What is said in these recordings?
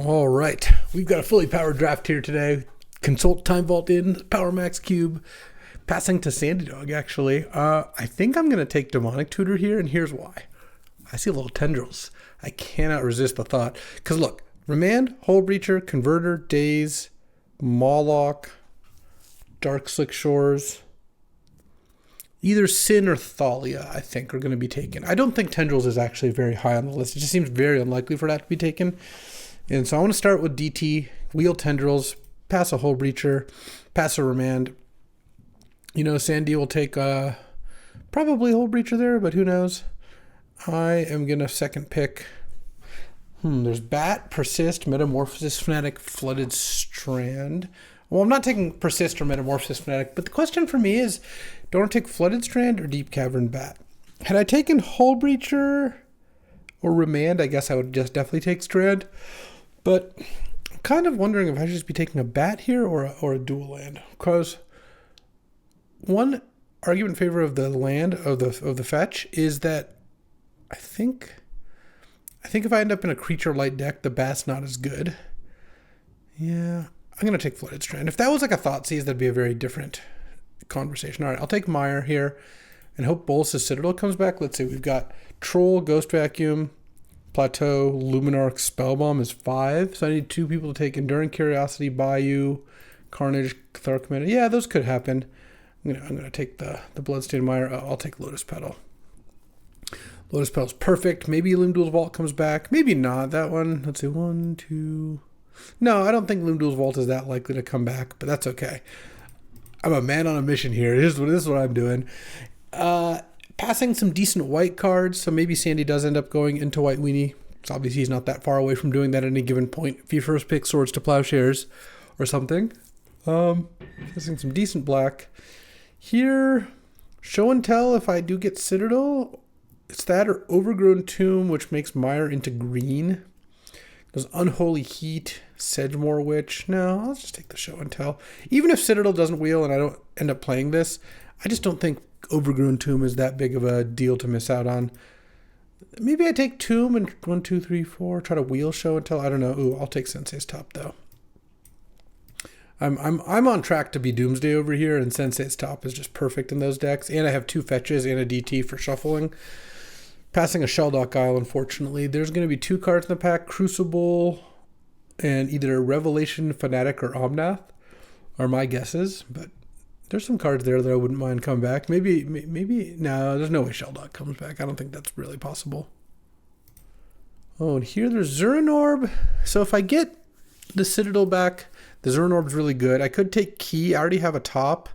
All right, we've got a fully powered draft here today. Consult Time Vault in, Power Max Cube. Passing to Sandy Dog, actually. I think I'm going to take Demonic Tutor here, and here's why. I see little tendrils. I cannot resist the thought. Because look, Remand, Hull Breacher, Converter, Daze, Mawlock, Dark Slick Shores. Either Sin or Thalia, I think, are going to be taken. I don't think Tendrils is actually very high on the list. It just seems very unlikely for that to be taken. And so I want to start with DT, wheel Tendrils, pass a Hull Breacher, pass a Remand. You know, Sandy will take probably Hull Breacher there, but who knows? I am going to second pick. There's Bat, Persist, Metamorphosis Fanatic, Flooded Strand. Well, I'm not taking Persist or Metamorphosis Fanatic, but the question for me is, do I want to take Flooded Strand or Deep Cavern Bat? Had I taken Hull Breacher or Remand, I guess I would just definitely take Strand. But I'm kind of wondering if I should just be taking a Bat here or a dual land. Because one argument in favor of the land, of the fetch, is that I think if I end up in a creature light deck, the Bat's not as good. Yeah, I'm going to take Flooded Strand. If that was like a Thoughtseize, that'd be a very different conversation. All right, I'll take Mire here and hope Bolas' Citadel comes back. Let's see, we've got Troll, Ghost Vacuum, Plateau, Luminarch, Spellbomb is 5. So I need 2 people to take Enduring Curiosity, Bayou, Carnage, Cathartic Mana. Yeah, those could happen. I'm gonna take the Bloodstained Mire. I'll take Lotus Petal. Lotus Petal's perfect. Maybe Limdul's Vault comes back. Maybe not. That one. Let's see. 1, 2. No, I don't think Limdul's Vault is that likely to come back, but that's okay. I'm a man on a mission here. This is what I'm doing. Passing some decent white cards. So maybe Sandy does end up going into White Weenie. So obviously he's not that far away from doing that at any given point. If you first pick Swords to Plowshares or something. Passing some decent black. Here, Show and Tell if I do get Citadel. It's that or Overgrown Tomb, which makes Mire into green. There's Unholy Heat, Sedgemoor Witch. No, I'll just take the Show and Tell. Even if Citadel doesn't wheel and I don't end up playing this, I just don't think Overgrown Tomb is that big of a deal to miss out on. Maybe I take Tomb and 1, 2, 3, 4. Try to wheel Show and Tell. I don't know. Ooh, I'll take Sensei's Top though. I'm on track to be Doomsday over here, and Sensei's Top is just perfect in those decks. And I have 2 fetches and a DT for shuffling. Passing a Shelldock Isle, unfortunately. There's going to be 2 cards in the pack, Crucible and either Revelation, Fanatic, or Omnath are my guesses. But there's some cards there that I wouldn't mind coming back. Maybe, no, there's no way Shelldock comes back. I don't think that's really possible. Oh, and here there's Zuranorb. So if I get the Citadel back, the Zuranorb's really good. I could take Key. I already have a top.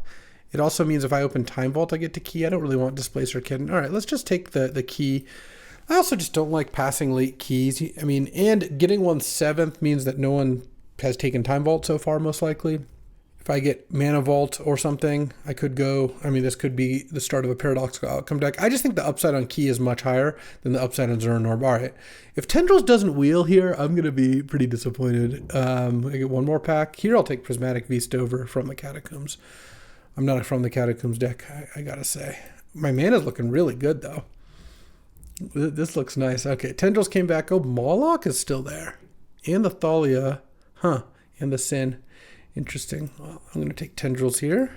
It also means if I open Time Vault, I get to Key. I don't really want Displacer Kitten. All right, let's just take the Key. I also just don't like passing late keys. I mean, and getting 1/7 means that no one has taken Time Vault so far, most likely. If I get Mana Vault or something, I could go. I mean, this could be the start of a paradoxical outcome deck. I just think the upside on Key is much higher than the upside on Zuranorb. All right. If Tendrils doesn't wheel here, I'm going to be pretty disappointed. I get 1 more pack. Here I'll take Prismatic Veastover from the Catacombs. I'm not a From the Catacombs deck, I gotta say. My mana's looking really good, though. This looks nice. Okay, Tendrils came back. Oh, Mawlock is still there. And the Thalia. And the Sin. Interesting. Well, I'm going to take Tendrils here.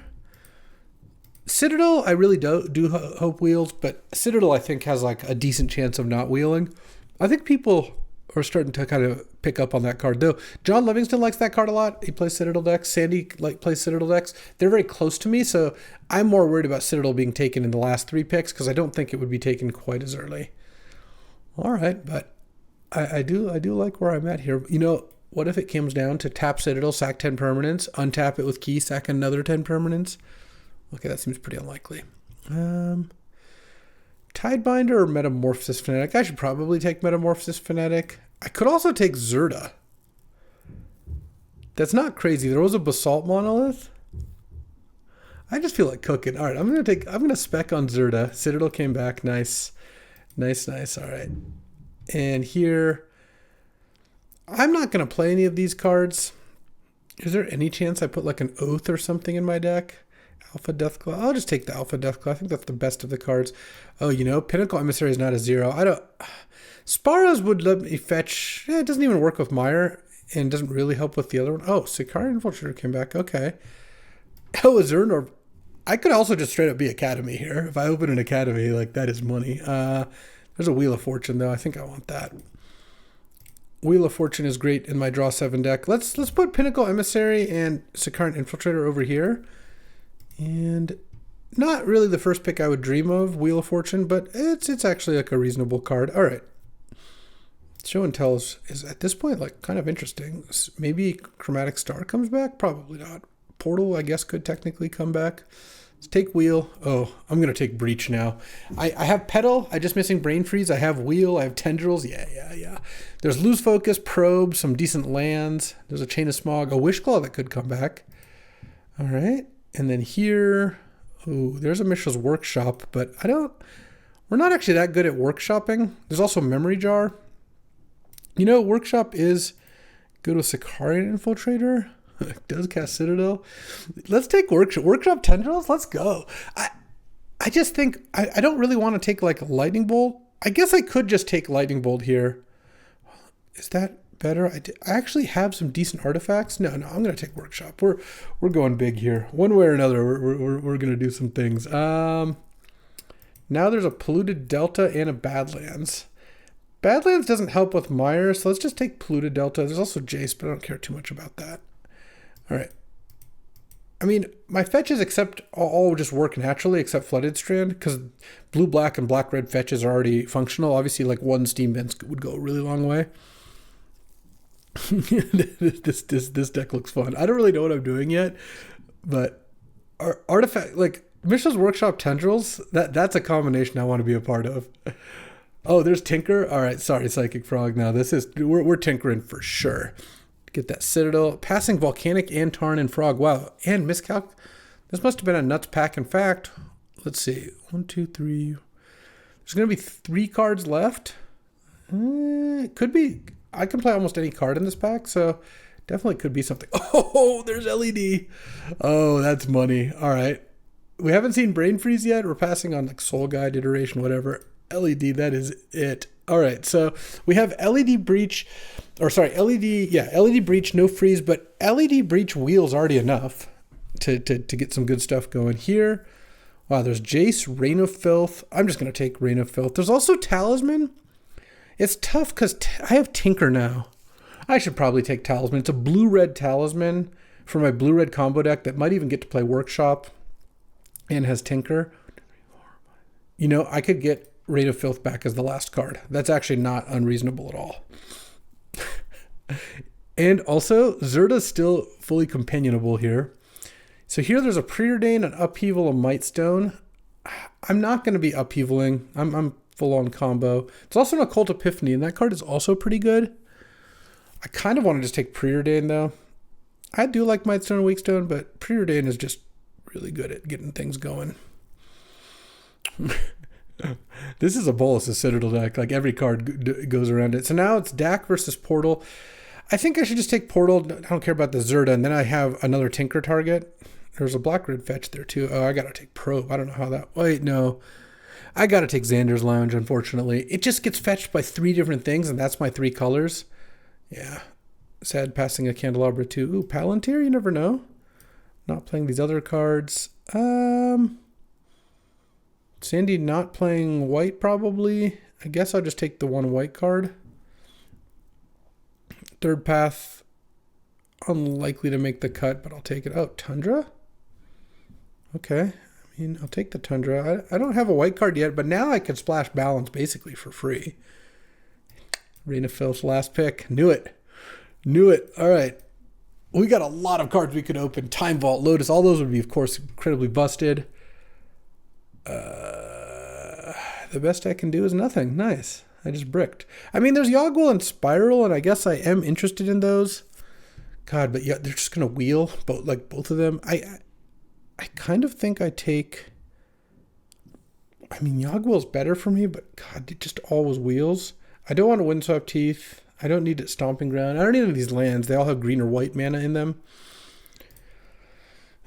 Citadel, I really do hope wheels, but Citadel, I think, has like a decent chance of not wheeling. I think people are starting to kind of pick up on that card, though. John Livingston likes that card a lot. He plays Citadel decks. Sandy plays Citadel decks. They're very close to me, so I'm more worried about Citadel being taken in the last 3 picks because I don't think it would be taken quite as early. All right, but I do like where I'm at here. You know, what if it comes down to tap Citadel, sack 10 permanents, untap it with Key, sack another 10 permanents? Okay, that seems pretty unlikely. Tidebinder or Metamorphosis Fanatic? I should probably take Metamorphosis Fanatic. I could also take Zerda. That's not crazy. There was a Basalt Monolith. I just feel like cooking. All right, I'm gonna spec on Zerda. Citadel came back. Nice. All right. And here, I'm not gonna play any of these cards. Is there any chance I put like an Oath or something in my deck? Alpha Deathclaw. I'll just take the Alpha Deathclaw. I think that's the best of the cards. Oh, you know, Pinnacle Emissary is not a 0. Sparrows would let me fetch. It doesn't even work with Mire. and doesn't really help with the other one. Oh, Sicarii Infiltrator came back. Okay. Oh, Azurnor. I could also just straight up be Academy here. If I open an Academy, like, that is money. There's a Wheel of Fortune, though. I think I want that. Wheel of Fortune is great in my draw 7 deck. Let's put Pinnacle Emissary and Sicarii Infiltrator over here. And not really the first pick I would dream of, Wheel of Fortune, but it's actually like a reasonable card. All right. Show and Tell is at this point like kind of interesting. Maybe Chromatic Star comes back? Probably not. Portal, I guess, could technically come back. Let's take Wheel. Oh, I'm going to take Breach now. I have Petal. I'm just missing Brain Freeze. I have Wheel. I have Tendrils. Yeah. There's Lose Focus, Probe, some decent lands. There's a Chain of Smog, a Wishclaw that could come back. All right. And then here, oh, there's a Mishra's Workshop, but we're not actually that good at workshopping. There's also Memory Jar. Workshop is good with Sicarii Infiltrator. Does cast Citadel. Let's take Workshop Tendrils. Let's go. I just think I don't really want to take like Lightning Bolt. I guess I could just take Lightning Bolt here. Is that better? I actually have some decent artifacts. No, I'm going to take Workshop. We're going big here. One way or another, we're going to do some things. Now there's a Polluted Delta and a Badlands. Badlands doesn't help with Mire, so let's just take Polluted Delta. There's also Jace, but I don't care too much about that. All right. I mean, my fetches all just work naturally except Flooded Strand because blue-black and black-red fetches are already functional. Obviously, like one Steam Vents would go a really long way. This deck looks fun. I don't really know what I'm doing yet, but artifact like Mishra's Workshop Tendrils, that's a combination I want to be a part of. Oh, there's Tinker. All right, sorry, Psychic Frog. Now we're tinkering for sure. Get that Citadel. Passing Volcanic and Tarn and Frog. Wow. And Miscalc. This must have been a nuts pack. In fact, let's see. 1, 2, 3. There's going to be 3 cards left. It could be. I can play almost any card in this pack, so definitely could be something. Oh, there's LED. Oh, that's money. All right. We haven't seen Brain Freeze yet. We're passing on like Soul Guide, Iteration, whatever. LED, that is it. All right, so we have LED Breach, LED Breach, no freeze, but LED Breach Wheel's already enough to get some good stuff going here. Wow, there's Jace, Reign of Filth. I'm just going to take Reign of Filth. There's also Talisman. It's tough because I have Tinker now. I should probably take Talisman. It's a blue-red Talisman for my blue-red combo deck that might even get to play Workshop and has Tinker. I could get Reign of Filth back as the last card. That's actually not unreasonable at all. And also, Zerda's still fully companionable here. So here there's a Preordain, an Upheaval, a Mightstone. I'm not going to be upheavaling. I'm full-on combo. It's also an Occult Epiphany, and that card is also pretty good. I kind of want to just take Preordain, though. I do like Mightstone and Weakstone, but Preordain is just really good at getting things going. This is a Bolas' Citadel deck. Like every card goes around it. So now it's Dak versus Portal. I think I should just take Portal. I don't care about the Zerda. And then I have another Tinker target. There's a black-red fetch there too. Oh, I got to take Probe. I don't know how that... Wait, no. I got to take Xander's Lounge, unfortunately. It just gets fetched by 3 different things, and that's my 3 colors. Yeah. Sad passing a Candelabra too. Ooh, Palantir? You never know. Not playing these other cards. Sandy not playing white, probably. I guess I'll just take the 1 white card. Third Path, unlikely to make the cut, but I'll take it. Oh, Tundra? Okay. I mean, I'll take the Tundra. I don't have a white card yet, but now I can splash Balance basically for free. Reign of Filth's last pick. Knew it. All right. We got a lot of cards we could open. Time Vault, Lotus, all those would be, of course, incredibly busted. The best I can do is nothing. Nice. I just bricked. I mean, there's Yogwell and Spiral, and I guess I am interested in those. God, but yeah, they're just gonna wheel both of them. I kind of think I take. I mean, Yogwell's better for me, but God, it just always wheels. I don't want a Windswept Teeth. I don't need it Stomping Ground. I don't need any of these lands. They all have green or white mana in them.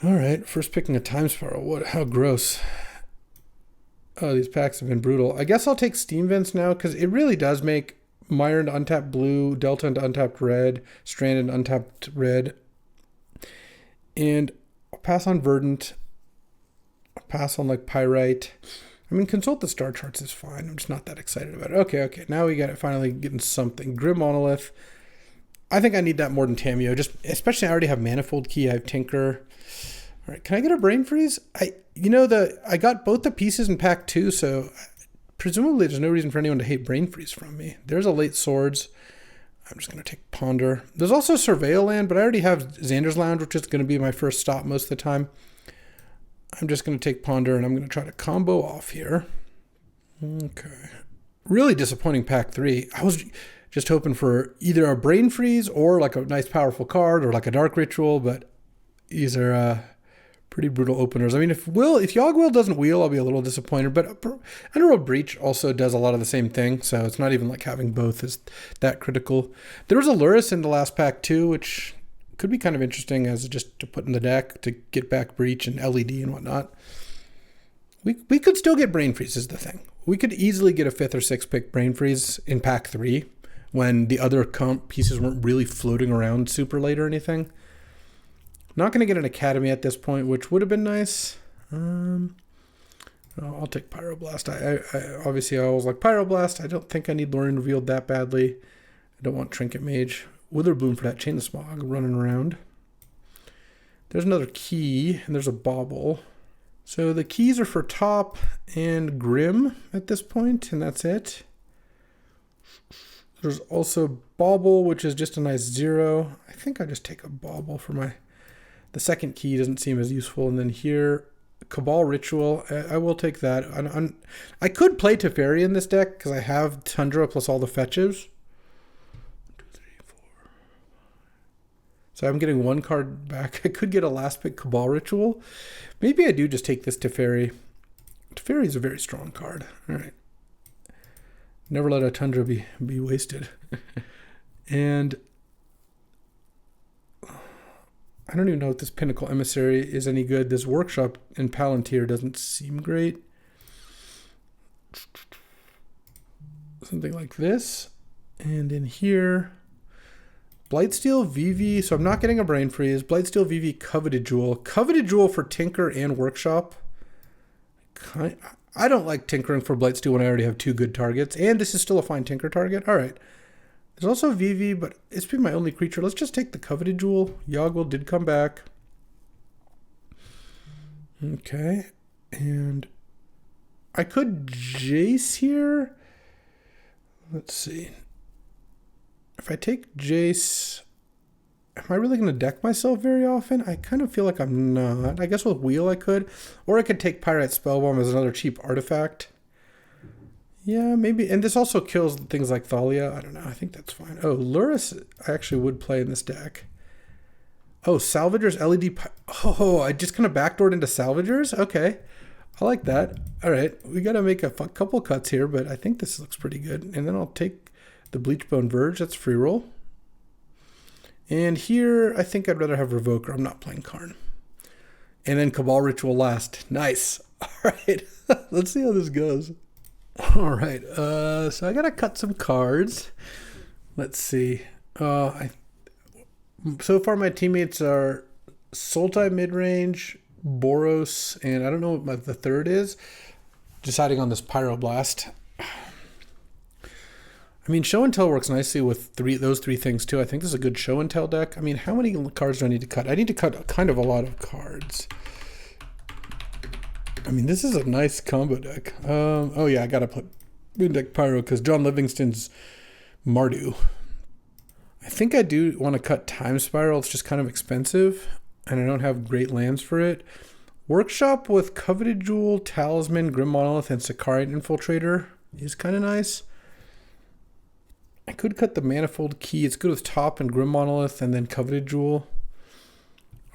All right, first picking a Time Spiral. What? How gross. Oh, these packs have been brutal. I guess I'll take Steam Vents now because it really does make Mire into untapped blue, Delta into untapped red, Strand into untapped red. And I'll pass on Verdant. I'll pass on like Pyrite. I mean, Consult the Star Charts is fine. I'm just not that excited about it. Okay. Now we got it finally getting something. Grim Monolith. I think I need that more than Tameo. Just especially I already have Manifold Key. I have Tinker. All right, can I get a Brain Freeze? I got both the pieces in pack 2, so presumably there's no reason for anyone to hate Brain Freeze from me. There's a late Swords. I'm just going to take Ponder. There's also Surveil Land, but I already have Xander's Lounge, which is going to be my first stop most of the time. I'm just going to take Ponder, and I'm going to try to combo off here. Okay. Really disappointing pack 3. I was just hoping for either a Brain Freeze or like a nice powerful card or like a Dark Ritual, but these are pretty brutal openers. I mean, if Yogg-Will doesn't wheel, I'll be a little disappointed, but Underworld Breach also does a lot of the same thing, so it's not even like having both is that critical. There was a Lurrus in the last pack too, which could be kind of interesting as just to put in the deck to get back Breach and LED and whatnot. We could still get Brain Freeze is the thing. We could easily get a 5th or 6th pick Brain Freeze in pack 3 when the other comp pieces weren't really floating around super late or anything. Not going to get an Academy at this point, which would have been nice. I'll take Pyroblast. I obviously I always like Pyroblast. I don't think I need Lorien Revealed that badly. I don't want Trinket Mage. Witherbloom for that Chain of Smog running around. There's another key, and there's a Bauble. So the keys are for Top and Grim at this point, and that's it. There's also Bauble, which is just a nice 0. I think I just take a Bauble for my... The second key doesn't seem as useful. And then here, Cabal Ritual. I will take that. I could play Teferi in this deck because I have Tundra plus all the fetches. 1, 2, 3, 4. So I'm getting 1 card back. I could get a last pick Cabal Ritual. Maybe I do just take this Teferi. Teferi is a very strong card. All right. Never let a Tundra be wasted. And... I don't even know if this Pinnacle Emissary is any good. This Workshop in Palantir doesn't seem great. Something like this. And in here, Blightsteel, VV. So I'm not getting a Brain Freeze. Blightsteel, VV, Coveted Jewel. Coveted Jewel for Tinker and Workshop. I don't like tinkering for Blightsteel when I already have 2 good targets. And this is still a fine Tinker target. All right. There's also VV, but it's been my only creature. Let's just take the Coveted Jewel. Yogg-Will did come back. Okay. And I could Jace here. Let's see. If I take Jace, am I really going to deck myself very often? I kind of feel like I'm not. I guess with Wheel I could. Or I could take Pyrite Spellbomb as another cheap artifact. Yeah, maybe. And this also kills things like Thalia. I don't know. I think that's fine. Oh, Lurrus I actually would play in this deck. Oh, Salvagers, LED. Oh, I just kind of backdoored into Salvagers? Okay. I like that. All right. We got to make a couple cuts here, but I think this looks pretty good. And then I'll take the Bleachbone Verge. That's free roll. And here, I think I'd rather have Revoker. I'm not playing Karn. And then Cabal Ritual last. Nice. All right. Let's see how this goes. All right, so I gotta cut some cards. Let's see. So far my teammates are Sultai midrange, Boros, and I don't know what the third is. Deciding on this Pyroblast. I mean, Show and Tell works nicely with those three things too. I think this is a good Show and Tell deck. I mean, how many cards do I need to cut? I need to cut kind of a lot of cards. I mean, this is a nice combo deck. Oh yeah, I gotta put in deck Pyro because John Livingston's Mardu. I think I do want to cut Time Spiral. It's just kind of expensive, and I don't have great lands for it. Workshop with Coveted Jewel, Talisman, Grim Monolith, and Sakarian Infiltrator is kind of nice. I could cut the Manifold Key. It's good with Top and Grim Monolith, and then Coveted Jewel.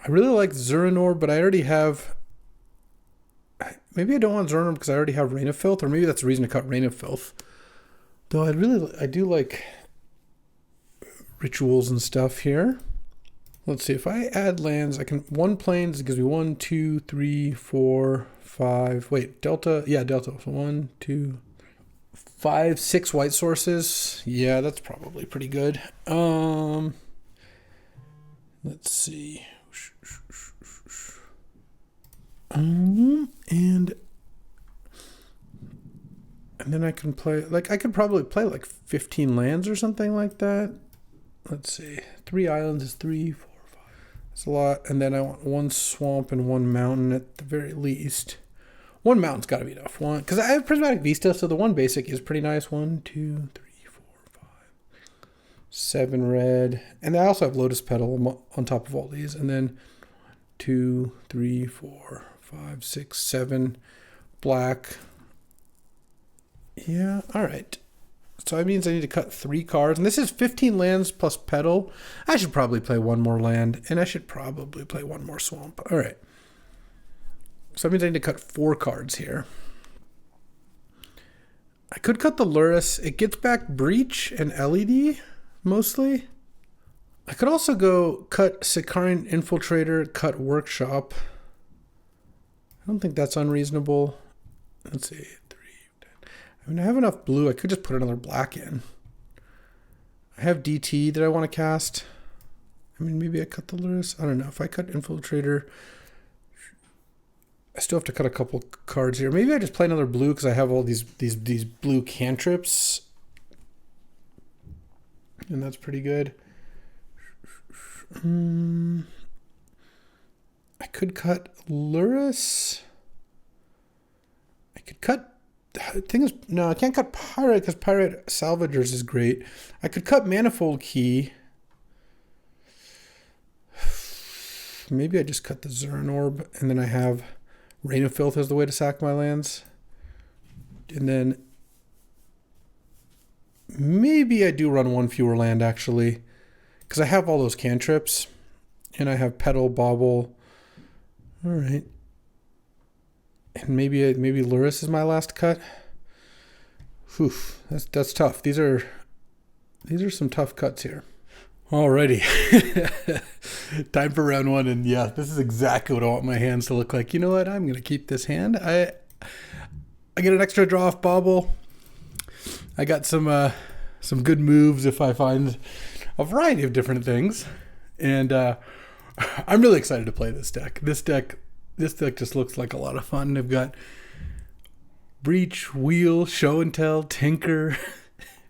I really like Zuranor, but I already have... Maybe I don't want Zuranor because I already have Rain of Filth, or maybe that's the reason to cut Rain of Filth. Though I do like rituals and stuff here. Let's see, if I add lands, I can... 1 planes, it gives me 1, 2, 3, 4, 5... Wait, Delta? Yeah, Delta. So 1, 2, 5, 6 white sources. Yeah, that's probably pretty good. Let's see. And then I can play, like, I could probably play like 15 lands or something like that. Let's see. 3 islands is 3, 4, 5. That's a lot. And then I want 1 swamp and 1 mountain at the very least. 1 mountain's got to be enough. One, because I have Prismatic Vista, so the 1 basic is pretty nice. 1, 2, 3, 4, 5, 7 red. And I also have Lotus Petal on top of all these. And then 2, 3, 4, 5, 6, 7 black. Yeah, all right. So that means I need to cut 3 cards. And this is 15 lands plus Petal. I should probably play 1 more land. And I should probably play 1 more swamp. All right. So that means I need to cut 4 cards here. I could cut the Luris. It gets back Breach and LED, mostly. I could also go cut Sicarian Infiltrator, cut Workshop. I don't think that's unreasonable. Let's see. 3, 10. I mean, I have enough blue. I could just put another black in. I have DT that I want to cast. I mean, maybe I cut the Luris. I don't know. If I cut Infiltrator, I still have to cut a couple cards here. Maybe I just play another blue because I have all these blue cantrips. And that's pretty good. I could cut Luris. I could cut... The thing is, no, I can't cut Pyrite because Pyrite Salvagers is great. I could cut Manifold Key. Maybe I just cut the Zuran Orb and then I have Rain of Filth as the way to sack my lands. And then maybe I do run 1 fewer land actually. Because I have all those cantrips. And I have Petal, Bauble. Alright. And maybe Luris is my last cut. Whew, that's tough. These are some tough cuts here. Alrighty. Time for round 1, and yeah, this is exactly what I want my hands to look like. You know what? I'm gonna keep this hand. I get an extra draw off Bauble. I got some good moves if I find a variety of different things. And I'm really excited to play this deck. This deck just looks like a lot of fun. I've got Breach, Wheel, Show and Tell, Tinker,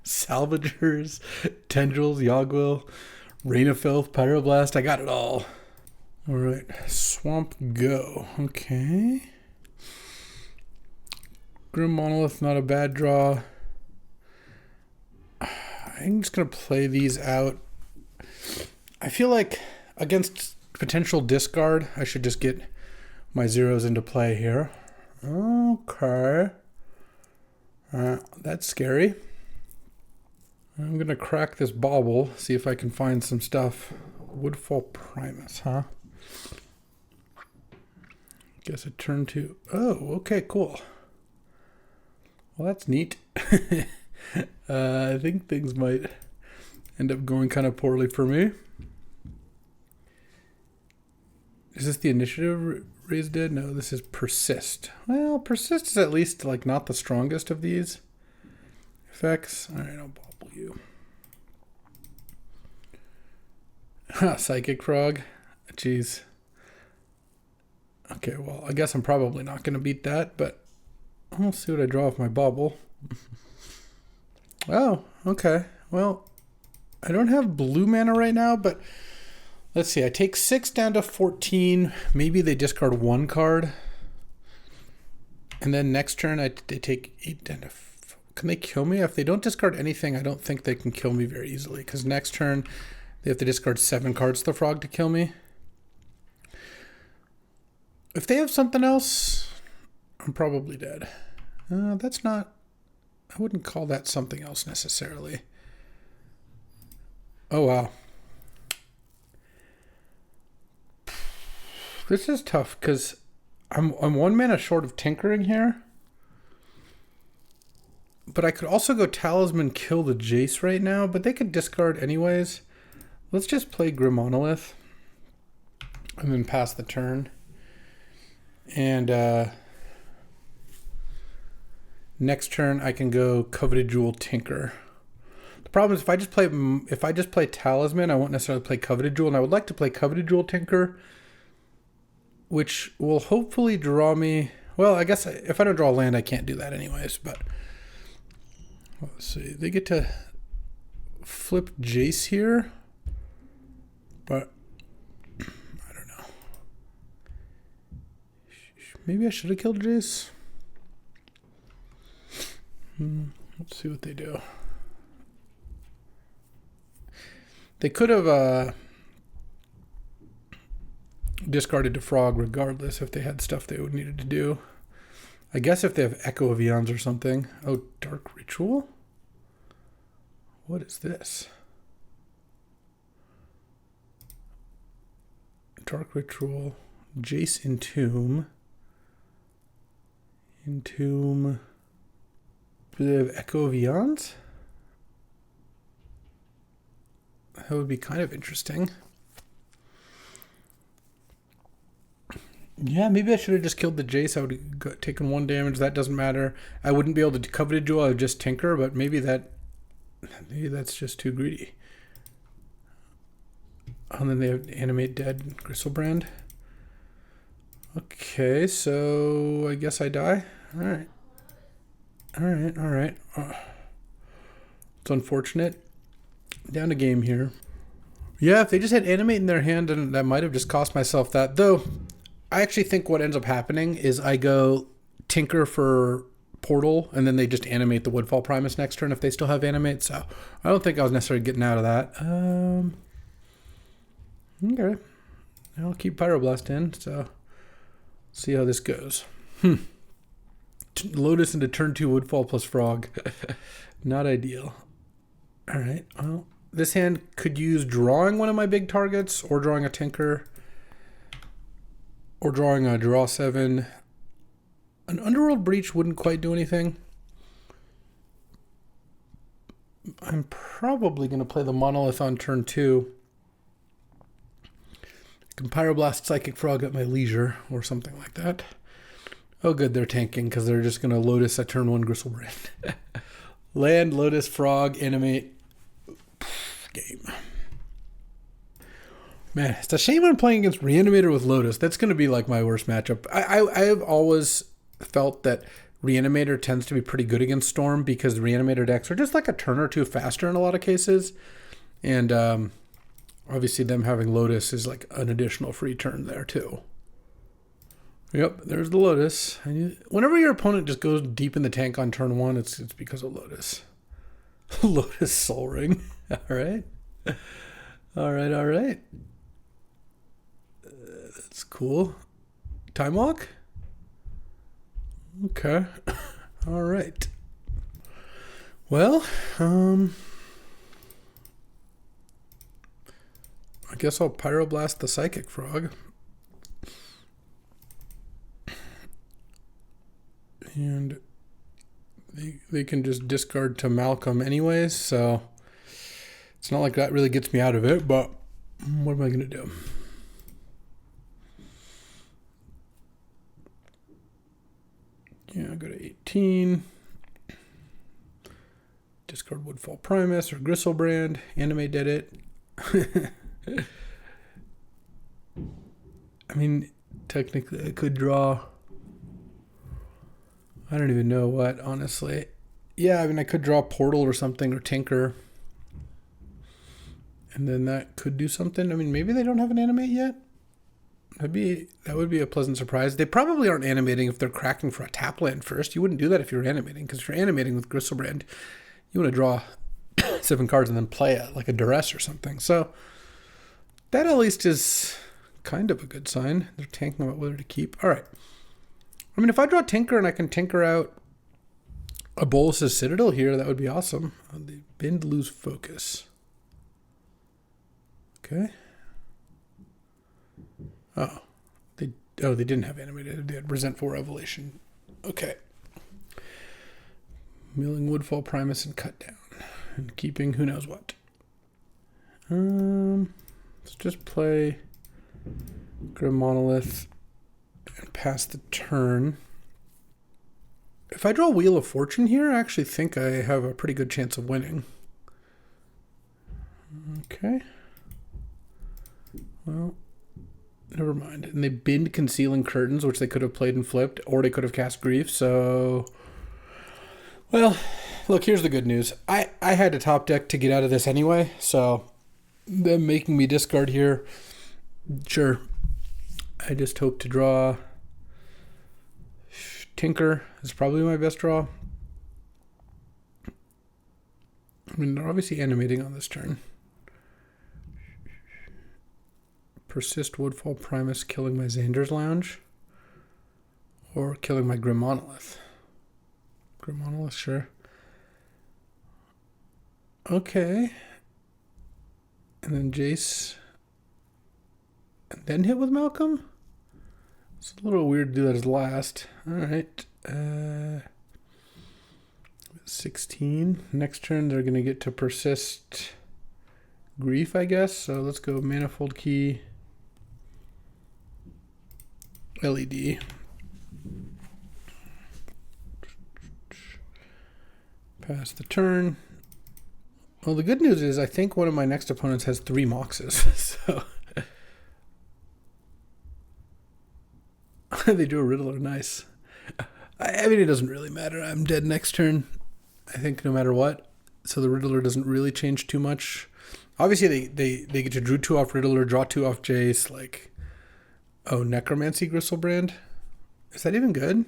Salvagers, Tendrils, Yogwill, Rain of Filth, Pyroblast. I got it all. All right, Swamp go. Okay. Grim Monolith, not a bad draw. I'm just going to play these out. I feel like against potential discard, I should just get my zeros into play here. Okay. That's scary. I'm going to crack this Bauble, see if I can find some stuff. Woodfall Primus, huh? Guess it turned to... Oh, okay, cool. Well, that's neat. I think things might end up going kind of poorly for me. Is this the initiative raise dead? No, this is Persist. Well, Persist is at least like not the strongest of these effects. All right, I'll bobble you. Psychic Frog. Jeez. Okay, well, I guess I'm probably not going to beat that, but I'll see what I draw off my bobble. Oh, okay. Well, I don't have blue mana right now, but let's see. I take 6 down to 14. Maybe they discard 1 card. And then next turn, they take 8 down to... Can they kill me? If they don't discard anything, I don't think they can kill me very easily. Because next turn, they have to discard 7 cards to the frog to kill me. If they have something else, I'm probably dead. That's not... I wouldn't call that something else necessarily. Oh, wow. This is tough because I'm 1 mana short of Tinkering here. But I could also go Talisman, kill the Jace right now, but they could discard anyways. Let's just play Grim Monolith and then pass the turn. And Next turn, I can go Coveted Jewel Tinker. The problem is if I just play Talisman, I won't necessarily play Coveted Jewel, and I would like to play Coveted Jewel Tinker, which will hopefully draw me. Well, I guess if I don't draw land, I can't do that anyways. But let's see, they get to flip Jace here, but I don't know. Maybe I should have killed Jace. Let's see what they do. They could have discarded to Frog regardless if they had stuff they would needed to do. I guess if they have Echo of Eons or something. Oh, Dark Ritual? What is this? Dark Ritual. Jace Entomb. Entomb. Do they have Echo of Eons? That would be kind of interesting. Yeah, maybe I should have just killed the Jace. I would have taken 1 damage. That doesn't matter. I wouldn't be able to Coveted Jewel. I would just Tinker, but maybe that's just too greedy. And then they have Animate Dead Gristlebrand. Okay, so I guess I die. All right. All right. It's unfortunate. Down a game here. Yeah, if they just had Animate in their hand, then that might have just cost myself that. Though, I actually think what ends up happening is I go Tinker for Portal, and then they just Animate the Woodfall Primus next turn if they still have Animate. So I don't think I was necessarily getting out of that. Okay. I'll keep Pyroblast in, so see how this goes. Lotus into turn 2 Woodfall plus Frog. Not ideal. All right. Well, this hand could use drawing one of my big targets, or drawing a Tinker, or drawing a draw 7. An Underworld Breach wouldn't quite do anything. I'm probably going to play the Monolith on turn 2. I can Pyroblast Psychic Frog at my leisure, or something like that. Oh, good, they're tanking because they're just going to Lotus at turn 1 Gristlebrand. Land, Lotus, Frog, Animate. Game. Man, it's a shame I'm playing against Reanimator with Lotus. That's going to be like my worst matchup. I have always felt that Reanimator tends to be pretty good against Storm because Reanimator decks are just like a turn or two faster in a lot of cases. And obviously them having Lotus is like an additional free turn there too. Yep, there's the Lotus. Whenever your opponent just goes deep in the tank on turn 1, it's because of Lotus. Lotus Soul Ring. All right. That's cool. Time Walk? Okay. All right. Well, I guess I'll Pyroblast the Psychic Frog. And they can just discard to Malcolm anyways, so it's not like that really gets me out of it, but what am I going to do? Yeah, I'll go to 18. Discard Woodfall Primus or Gristlebrand. Animate Dead it. I mean, technically I could draw... I don't even know what, honestly. Yeah, I mean, I could draw Portal or something, or Tinker. And then that could do something. I mean, maybe they don't have an Animate yet. That would be a pleasant surprise. They probably aren't animating if they're cracking for a tap land first. You wouldn't do that if you were animating, because if you're animating with Gristlebrand, you want to draw 7 cards and then play it like a Duress or something. So that at least is kind of a good sign. They're tanking about whether to keep. All right. I mean, if I draw Tinker and I can Tinker out a Bolus's Citadel here, that would be awesome. They bend, lose focus. Okay. They didn't have animated. They had Resentful Revelation. Okay. Milling Woodfall Primus and Cut Down. And keeping who knows what. Let's just play Grim Monolith and pass the turn. If I draw Wheel of Fortune here, I actually think I have a pretty good chance of winning. Okay. Well, never mind. And they binned Concealing Curtains, which they could have played and flipped, or they could have cast Grief, so... Well, look, here's the good news. I had a top deck to get out of this anyway, so them making me discard here, sure. I just hope to draw... Tinker is probably my best draw. I mean, they're obviously animating on this turn. Persist Woodfall Primus, killing my Xander's Lounge. Or killing my Grim Monolith. Grim Monolith, sure. Okay. And then Jace. And then hit with Malcolm? It's a little weird to do that as last. Alright. 16. Next turn they're going to get to persist Grief, I guess. So let's go Manifold Key. LED. Pass the turn. Well, the good news is I think one of my next opponents has 3 Moxes. So they do a Riddler, nice. I mean, it doesn't really matter. I'm dead next turn, I think, no matter what. So the Riddler doesn't really change too much. Obviously, they get to drew 2 off Riddler, draw 2 off Jace, like... Oh, Necromancy Gristlebrand? Is that even good?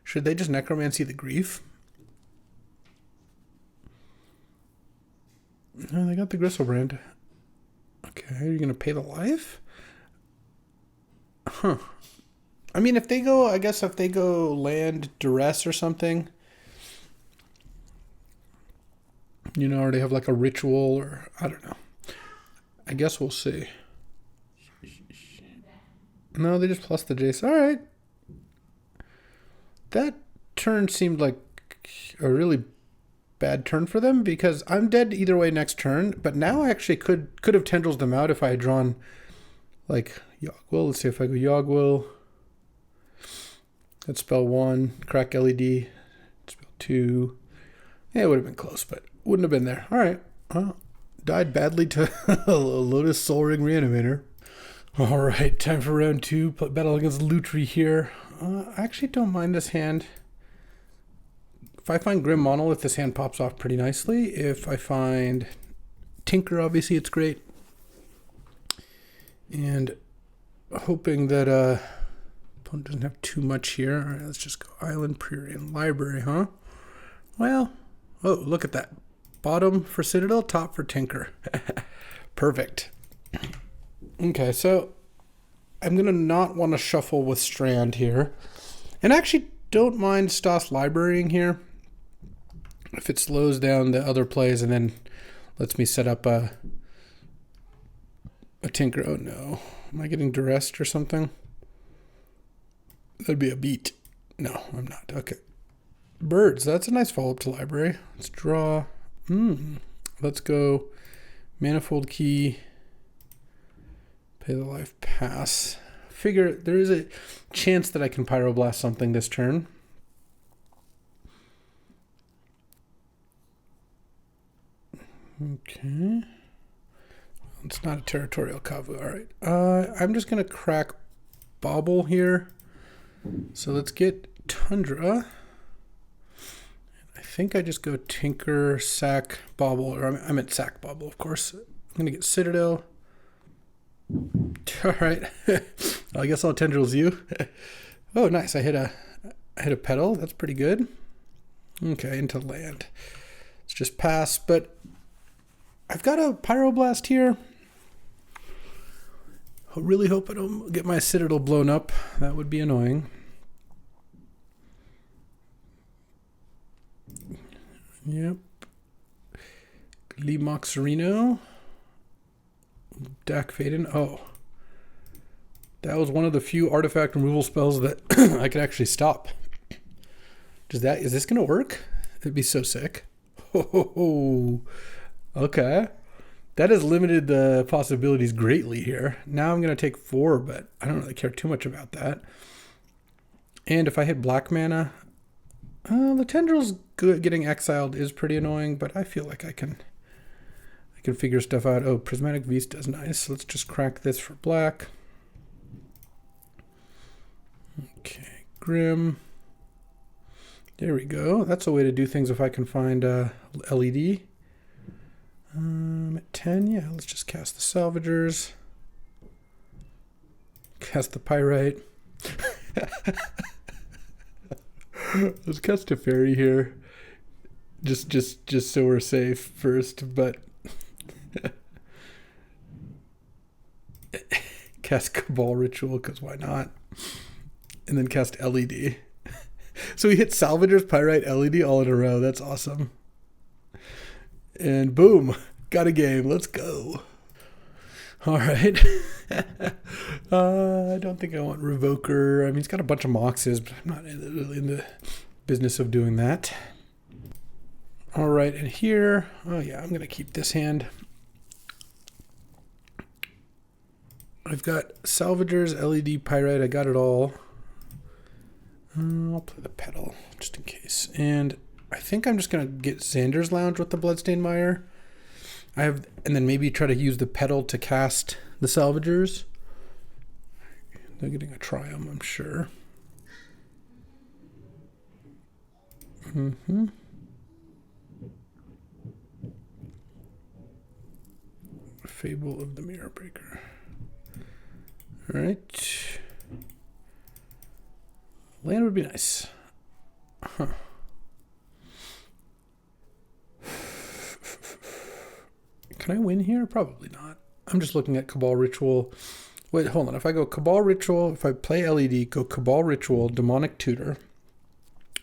Should they just Necromancy the Grief? No, they got the Gristlebrand. Okay, you're going to pay the life? Huh. I mean, if they go, I guess if they go land Duress or something, you know, or they have like a ritual or, I don't know. I guess we'll see. No, they just plus the Jace. All right. That turn seemed like a really bad turn for them because I'm dead either way next turn, but now I actually could have tendrils them out if I had drawn like Yogwill. Let's see if I go Yogwill. Let's spell 1, crack LED, spell 2. Yeah, it would have been close, but wouldn't have been there. All right. Well, died badly to a Lotus Soul Ring Reanimator. All right, time for round 2. Battle against Lutri here. I actually don't mind this hand. If I find Grim Monolith, this hand pops off pretty nicely. If I find Tinker, obviously it's great. And hoping that opponent doesn't have too much here. All right, let's just go Island, Prairie, and Library, huh? Well, oh, look at that. Bottom for Citadel, top for Tinker. Perfect. Okay, so I'm going to not want to shuffle with Strand here. And I actually don't mind Stoss librarying here if it slows down the other plays and then lets me set up a Tinker. Oh no, am I getting duressed or something? That'd be a beat. No, I'm not. Okay. Birds, that's a nice follow-up to library. Let's draw. Let's go Manifold Key. Pay the life, pass. Figure there is a chance that I can Pyroblast something this turn. Okay. It's not a Territorial Kavu. All right. I'm just going to crack Bauble here. So let's get Tundra. I think I just go Tinker, Sack, Bauble. Or I meant Sack, Bauble, of course. I'm going to get Citadel. All right. Well, I guess I'll tendrils you. Oh, nice. I hit a petal. That's pretty good. Okay, into land. Let's just pass, but I've got a Pyroblast here. I really hope I don't get my Citadel blown up. That would be annoying. Yep. Lemoxerino. Dak Faden. Oh. That was one of the few artifact removal spells that I could actually stop. Is this going to work? It'd be so sick. Oh, okay. That has limited the possibilities greatly here. Now I'm going to take 4, but I don't really care too much about that. And if I hit black mana, The tendrils getting exiled is pretty annoying, but I feel like I can figure stuff out. Oh, Prismatic Vista is nice. Let's just crack this for black. Okay, Grim. There we go. That's a way to do things if I can find LED. At 10, yeah, let's just cast the Salvagers. Cast the Pyrite. Let's cast a Fairy here. Just so we're safe first, but cast Cabal Ritual, because why not? And then cast LED. So we hit Salvagers, Pyrite, LED all in a row. That's awesome. And boom, got a game. Let's go. All right. I don't think I want Revoker. I mean, he's got a bunch of Moxes, but I'm not really in the business of doing that. All right, and here, oh yeah, I'm going to keep this hand. I've got Salvagers, LED, Pyrite. I got it all. I'll play the Petal just in case. And I think I'm just going to get Xander's Lounge with the Bloodstained Mire. And then maybe try to use the Petal to cast the Salvagers. They're getting a Triumph, I'm sure. Fable of the Mirror Breaker. All right. Land would be nice. Huh. Can I win here? Probably not. I'm just looking at Cabal Ritual. Wait, hold on. If I go Cabal Ritual, if I play LED, go Cabal Ritual, Demonic Tutor,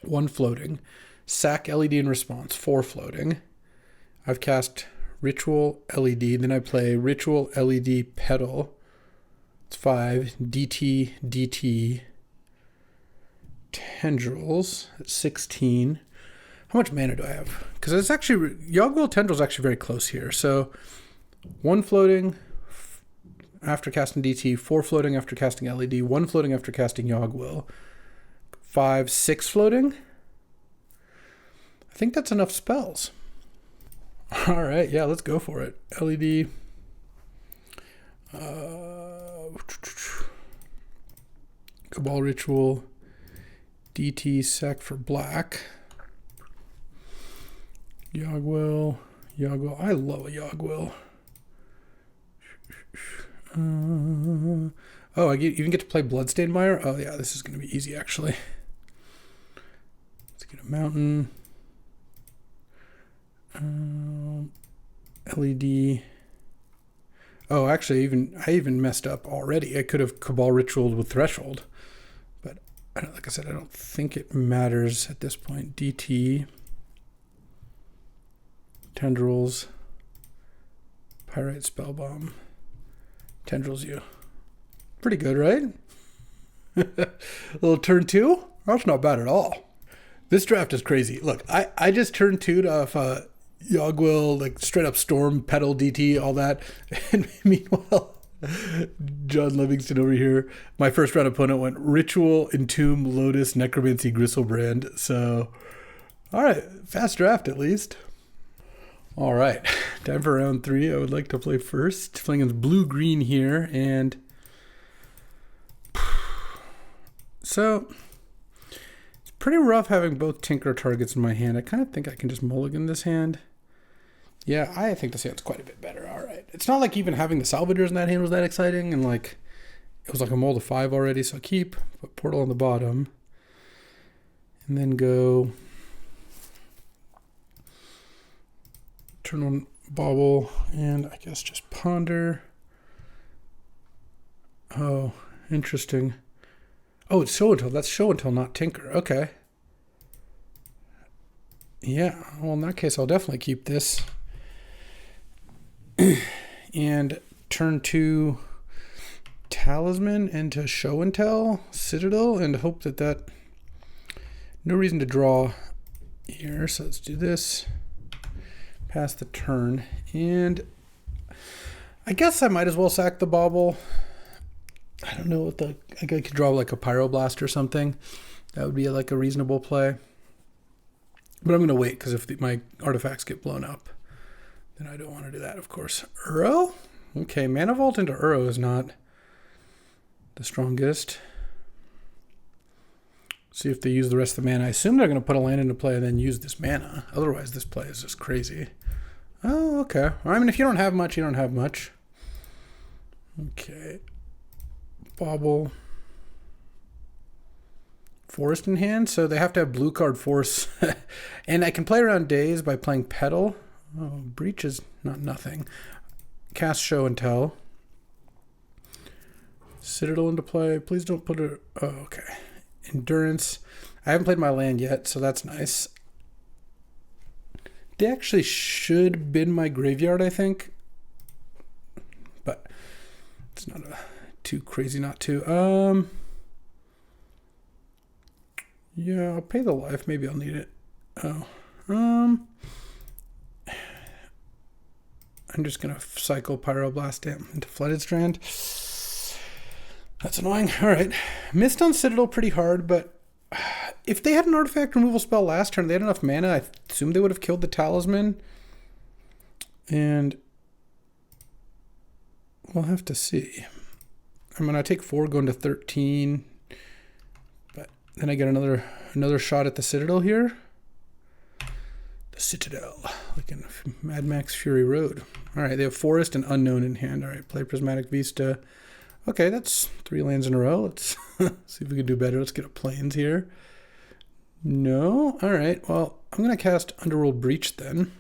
1 floating, sack LED in response, 4 floating. I've cast Ritual LED, then I play Ritual LED Petal. It's 5, DT, Tendrils at 16. How much mana do I have? Because it's actually, Yogg-Will Tendrils actually very close here. So 1 floating after casting DT, 4 floating after casting LED, 1 floating after casting Yogg-Will, 5, 6 floating. I think that's enough spells. All right, yeah, let's go for it. LED. Cabal Ritual. DT sack for black. Yogg-Will. I love a Yogg-Will. Oh, I even get to play Bloodstained Mire? Oh, yeah, this is going to be easy, actually. Let's get a Mountain. LED. Oh, actually, I even messed up already. I could have Cabal Ritualed with Threshold. But, like I said, I don't think it matters at this point. DT. Tendrils. Pyrite Spellbomb. Tendrils you. Pretty good, right? A little turn 2? That's not bad at all. This draft is crazy. Look, I just turned 2'd off Yogg-Will, like straight up Storm, Petal, DT, all that. And meanwhile, John Livingston over here, my first round opponent went Ritual, Entomb, Lotus, Necromancy, Gristlebrand. So, all right, fast draft at least. All right, time for round 3. I would like to play first. Playing against blue-green here, and so it's pretty rough having both Tinker targets in my hand. I kind of think I can just mulligan this hand. Yeah, I think this hand's quite a bit better. All right, it's not like even having the Salvagers in that hand was that exciting, and like it was like a mold of 5 already. So keep, put Portal on the bottom, and then go. Turn on Bauble, and I guess just Ponder. Oh, interesting. Oh, it's Show and Tell. That's Show and Tell, not Tinker. Okay. Yeah, well, in that case, I'll definitely keep this. And turn to Talisman into Show and Tell, Citadel, and hope that... No reason to draw here, so let's do this. Pass the turn, and I guess I might as well sack the Bauble. I don't know what I could draw like a Pyroblast or something. That would be like a reasonable play. But I'm going to wait because if my artifacts get blown up, then I don't want to do that, of course. Uro? Okay, Mana Vault into Uro is not the strongest. See if they use the rest of the mana. I assume they're going to put a land into play and then use this mana. Otherwise, this play is just crazy. Oh, okay. I mean, if you don't have much, you don't have much. Okay. Bobble. Forest in hand, so they have to have blue card force. And I can play around days by playing Petal. Oh, Breach is not nothing. Cast Show and Tell. Citadel into play. Please don't put it. Oh, okay. Endurance. I haven't played my land yet, so that's nice. They actually should bin my graveyard, I think. But it's not too crazy not to. Yeah, I'll pay the life. Maybe I'll need it. Oh. I'm just going to cycle Pyroblast Dam into Flooded Strand. That's annoying. All right. Missed on Citadel pretty hard, but if they had an artifact removal spell last turn, they had enough mana, I assume they would have killed the Talisman. And we'll have to see. I'm going to take 4, go into 13. But then I get another shot at the Citadel here. The Citadel, like in Mad Max Fury Road. All right, they have Forest and Unknown in hand. All right, play Prismatic Vista. Okay, that's 3 lands in a row. Let's see if we can do better. Let's get a Plains here. No? All right, well, I'm going to cast Underworld Breach then.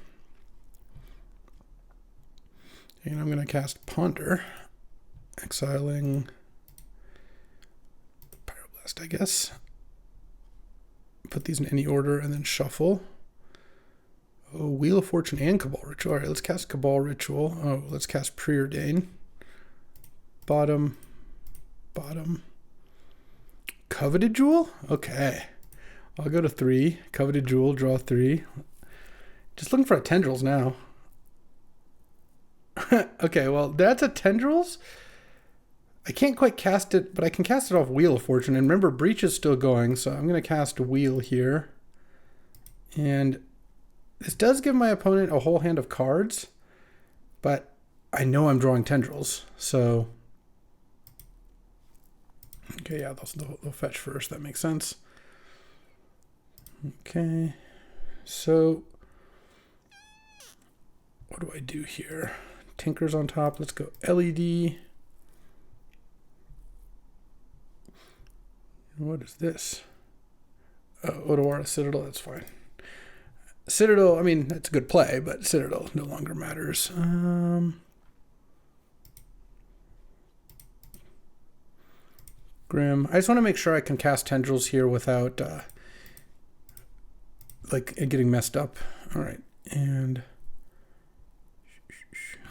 And I'm going to cast Ponder. Exiling Pyroblast, I guess. Put these in any order and then shuffle. Oh, Wheel of Fortune and Cabal Ritual. All right, let's cast Cabal Ritual. Oh, let's cast Preordain. Bottom. Coveted Jewel? Okay. I'll go to 3. Coveted Jewel, draw 3. Just looking for a Tendrils now. Okay, well, that's a Tendrils. I can't quite cast it, but I can cast it off Wheel of Fortune. And remember, Breach is still going, so I'm going to cast Wheel here. And this does give my opponent a whole hand of cards, but I know I'm drawing Tendrils, so... Okay, yeah, they'll fetch first. That makes sense. Okay, so what do I do here? Tinker's on top. Let's go LED. What is this? Otawara Citadel, that's fine. Citadel, I mean, that's a good play, but Citadel no longer matters. Grim. I just want to make sure I can cast Tendrils here without like getting messed up. All right, and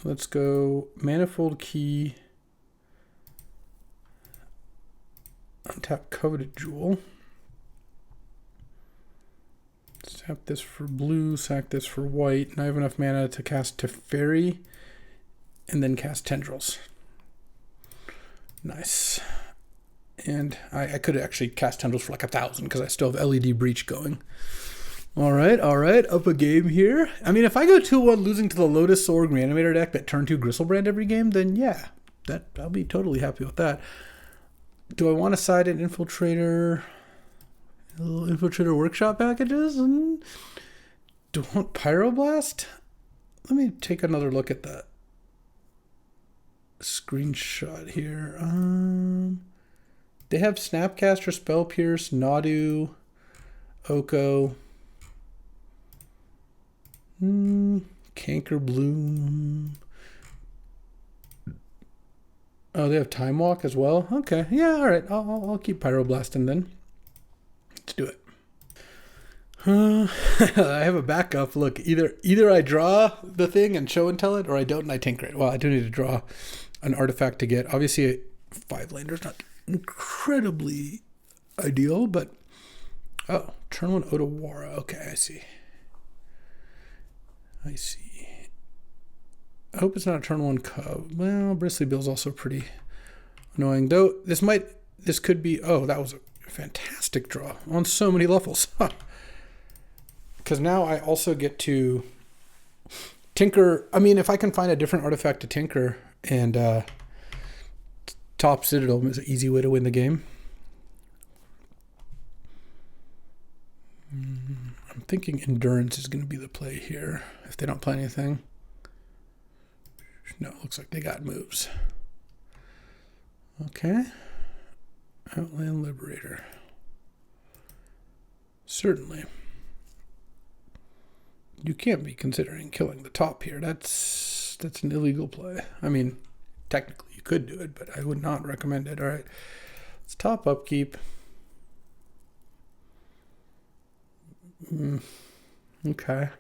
let's go Manifold Key. Untap Coveted Jewel. Tap this for blue, sack this for white, and I have enough mana to cast Teferi and then cast Tendrils. Nice. And I could actually cast Tendrils for like 1,000 because I still have LED Breach going. All right, up a game here. I mean, if I go 2-1 losing to the Lotus Sorg Reanimator deck that turn 2 Gristlebrand every game, then yeah, I'll be totally happy with that. Do I want to side an Infiltrator? Infiltrator Workshop packages? And do I want Pyroblast? Let me take another look at that screenshot here. They have Snapcaster, Spell Pierce, Nadu, Oko, Canker Bloom. Oh, they have Time Walk as well. Okay, yeah, all right. I'll keep Pyroblasting then. Let's do it. I have a backup. Look, either I draw the thing and show and tell it, or I don't and I tinker it. Well, I do need to draw an artifact to get. Obviously, a 5-lander is not incredibly ideal, but turn 1 Otawara. Okay, I see. I hope it's not a turn 1 Cub. Well, Bristly Bill's also pretty annoying, though. This could be. Oh, that was a fantastic draw on so many levels. Huh. because now I also get to tinker. I mean, if I can find a different artifact to tinker, and top Citadel is an easy way to win the game. I'm thinking Endurance is going to be the play here if they don't play anything. No, it looks like they got moves. Okay. Outland Liberator. Certainly. You can't be considering killing the top here. That's an illegal play. I mean, technically you could do it, but I would not recommend it. All right. Let's top upkeep. Okay. I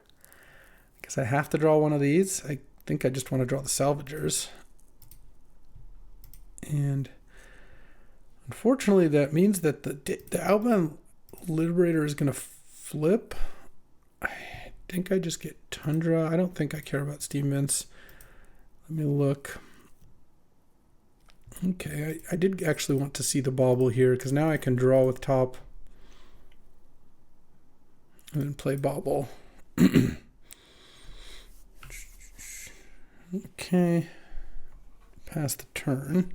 guess I have to draw one of these. I think I just want to draw the Salvagers. And unfortunately, that means that the Outbound Liberator is going to flip. I think I just get Tundra. I don't think I care about Steam Vents. Let me look. Okay, I did actually want to see the bauble here because now I can draw with top and then play bauble. Okay. Pass the turn.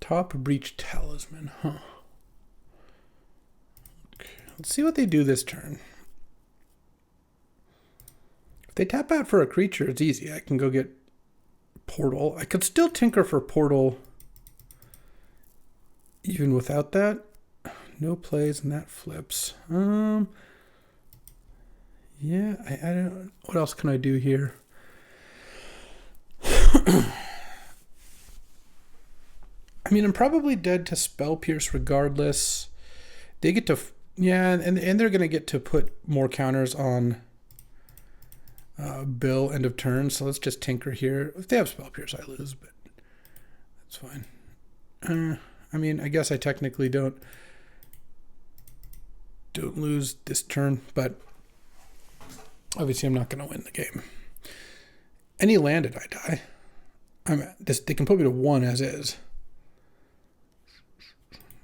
Top Breach Talisman, huh? Okay, let's see what they do this turn. If they tap out for a creature, it's easy. I can go get Portal. I could still tinker for Portal even without that. No plays and that flips. Yeah, I don't. What else can I do here? I mean, I'm probably dead to Spell Pierce regardless. They get to, yeah, and they're gonna get to put more counters on Bill end of turn. So let's just tinker here. If they have Spell Pierce, I lose, but that's fine. I mean, I guess I technically don't lose this turn, but obviously I'm not going to win the game. Any landed, I die. They can put me to 1 as is.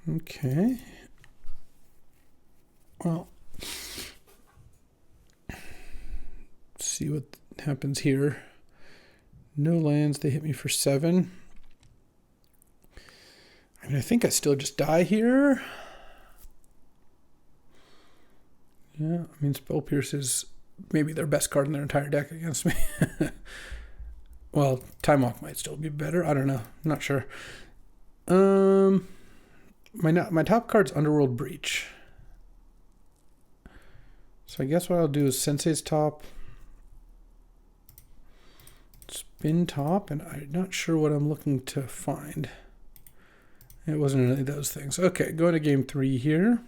Okay. Well, let's see what happens here. No lands. They hit me for 7. I mean, I think I still just die here. Yeah, I mean, Spell Pierce is maybe their best card in their entire deck against me. Well, Time Walk might still be better. I don't know. I'm not sure. My top card's Underworld Breach. So I guess what I'll do is Sensei's top, spin top, and I'm not sure what I'm looking to find. It wasn't any of those things. Okay, going to game 3 here.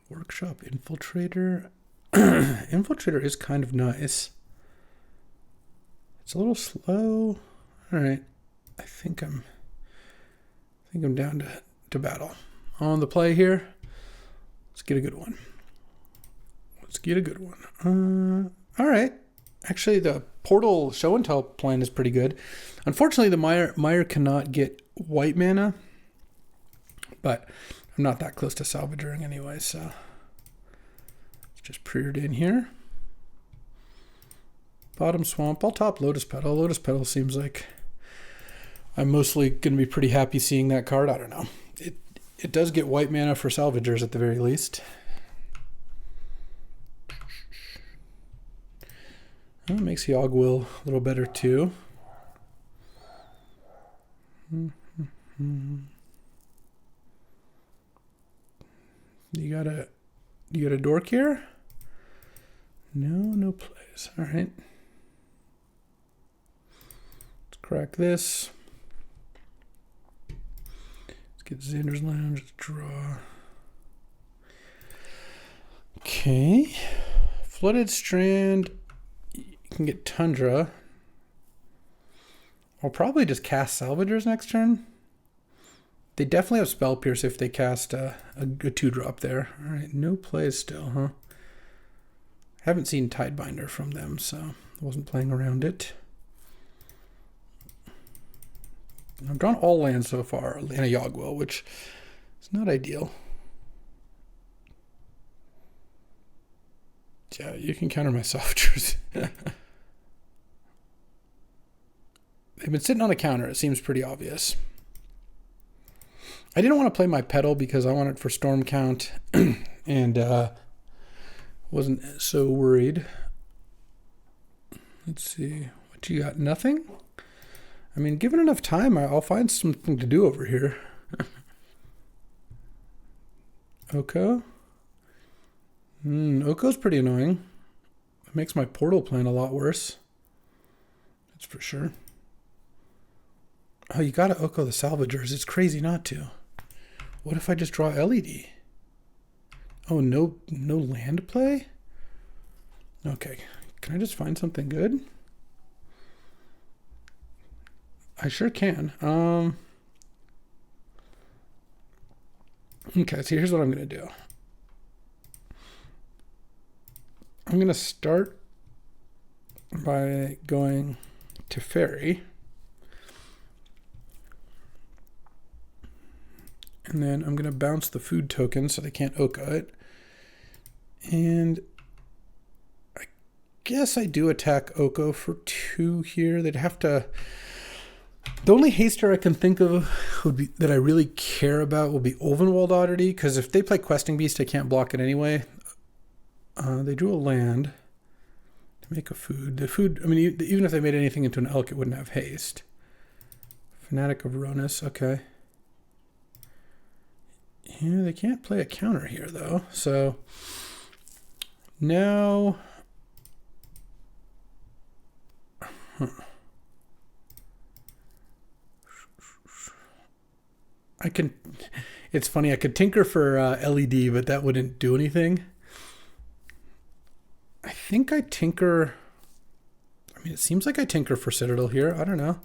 Workshop Infiltrator. Infiltrator is kind of nice. It's a little slow. All right, I think I'm down to battle. On the play here. Let's get a good one. All right. Actually, the Portal Show and Tell plan is pretty good. Unfortunately, the Meyer cannot get white mana, but I'm not that close to salvaging anyway, so let's just pre-ed in here. Bottom Swamp. I'll top Lotus Petal. Lotus Petal seems like I'm mostly going to be pretty happy seeing that card. I don't know. It does get white mana for salvagers at the very least. Well, it makes Yogg-Will a little better too. You got a dork here? No plays. All right. Let's crack this. Let's get Xander's Lounge. Let's draw. Okay. Flooded Strand. You can get Tundra. I'll probably just cast Salvagers next turn. They definitely have Spell Pierce if they cast a 2-drop there. All right, no plays still, huh? Haven't seen Tidebinder from them, so I wasn't playing around it. I've drawn all lands so far, and a Yogg-Will, which is not ideal. Yeah, you can counter my Sofgers. They've been sitting on a counter. It seems pretty obvious. I didn't want to play my Petal because I wanted for Storm Count and wasn't so worried. Let's see. What you got? Nothing? I mean, given enough time, I'll find something to do over here. Oko? Oko's pretty annoying. It makes my portal plan a lot worse. That's for sure. Oh, you gotta Oko the Salvagers. It's crazy not to. What if I just draw LED? Oh, no land play? Okay. Can I just find something good? I sure can. Okay, so here's what I'm going to do. I'm going to start by going to Fairy. And then I'm going to bounce the food token so they can't Oko it. And I guess I do attack Oko for 2 here. They'd have to... The only haster I can think of would be that I really care about will be Ulvenwald Oddity, because if they play Questing Beast, I can't block it anyway. They drew a land to make a food. The food, I mean, even if they made anything into an elk, it wouldn't have haste. Fanatic of Ronus, okay. Yeah, they can't play a counter here, though. So now... I can... It's funny, I could tinker for LED, but that wouldn't do anything. I think I tinker... I mean, it seems like I tinker for Citadel here. I don't know.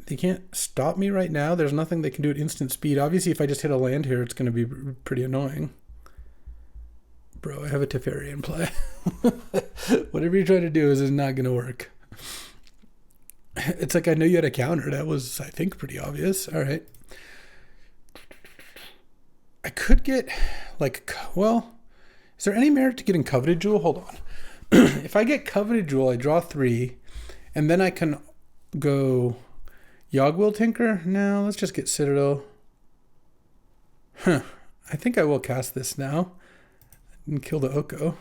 They can't stop me right now. There's nothing they can do at instant speed. Obviously, if I just hit a land here, it's going to be pretty annoying. Bro, I have a Teferi in play. Whatever you're trying to do is not going to work. It's like I know you had a counter. That was, I think, pretty obvious. All right. I could get, like, well, is there any merit to getting Coveted Jewel? Hold on. If I get Coveted Jewel, I draw 3, and then I can go... Yogg-Will Tinker? No, let's just get Citadel. Huh. I think I will cast this now. And kill the Oko.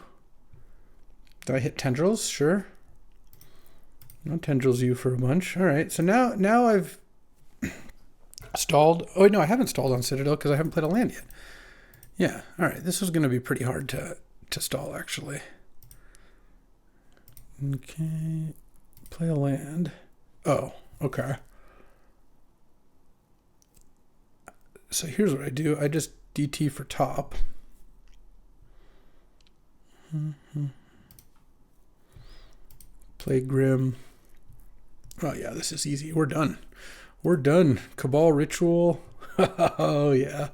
Do I hit Tendrils? Sure. No Tendrils you for a bunch. Alright, so now I've stalled. Oh, no, I haven't stalled on Citadel because I haven't played a land yet. Yeah, alright. This was going to be pretty hard to stall, actually. Okay. Play a land. Oh, okay. So here's what I do. I just DT for top. Play Grim. Oh yeah, this is easy. We're done. We're done. Cabal Ritual. Oh yeah.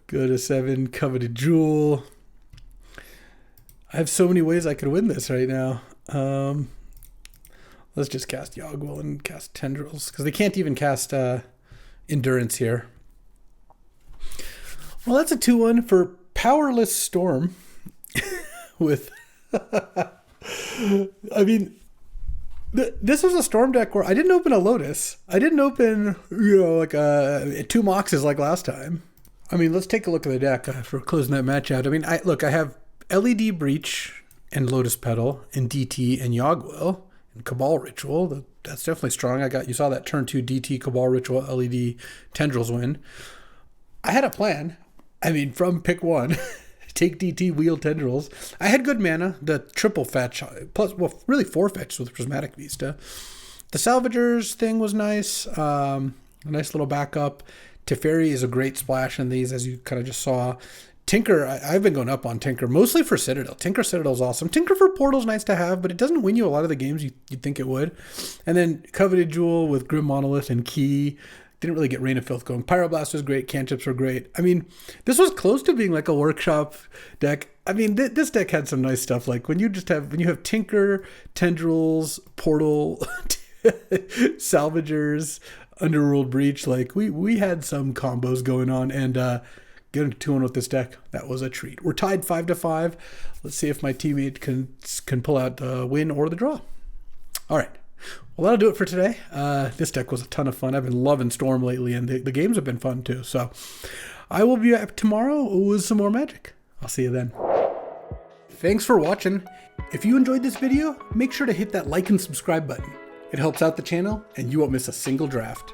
Go to 7. Coveted Jewel. I have so many ways I could win this right now. Let's just cast Yogg-Will and cast Tendrils, because they can't even cast Endurance here. Well, that's a 2-1 for Powerless Storm with... I mean, this was a Storm deck where I didn't open a Lotus. I didn't open, like 2 Moxes like last time. I mean, let's take a look at the deck for closing that match out. I mean, I have LED Breach and Lotus Petal and DT and Yogg-Will and Cabal Ritual. That's definitely strong. You saw that turn 2 DT, Cabal Ritual, LED, Tendrils win. I had a plan. I mean, from pick 1, take DT, wheel Tendrils. I had good mana, the triple fetch, plus, well, really 4 fetch with Prismatic Vista. The Salvagers thing was nice. A nice little backup. Teferi is a great splash in these, as you kind of just saw. Tinker, I've been going up on Tinker, mostly for Citadel. Tinker Citadel's awesome. Tinker for Portal's nice to have, but it doesn't win you a lot of the games you'd think it would. And then Coveted Jewel with Grim Monolith and Key. Didn't really get Rain of Filth going. Pyroblast was great. Cantrips were great. I mean, this was close to being like a workshop deck. I mean, this deck had some nice stuff. Like when you have Tinker, Tendrils, Portal, Salvagers, Underworld Breach. Like we had some combos going on, and getting 2-1 with this deck, that was a treat. We're tied 5-5. Let's see if my teammate can pull out the win or the draw. All right. Well, that'll do it for today. This deck was a ton of fun. I've been loving Storm lately, and the games have been fun too. So I will be back tomorrow with some more Magic. I'll see you then. Thanks for watching. If you enjoyed this video, make sure to hit that like and subscribe button. It helps out the channel, and you won't miss a single draft.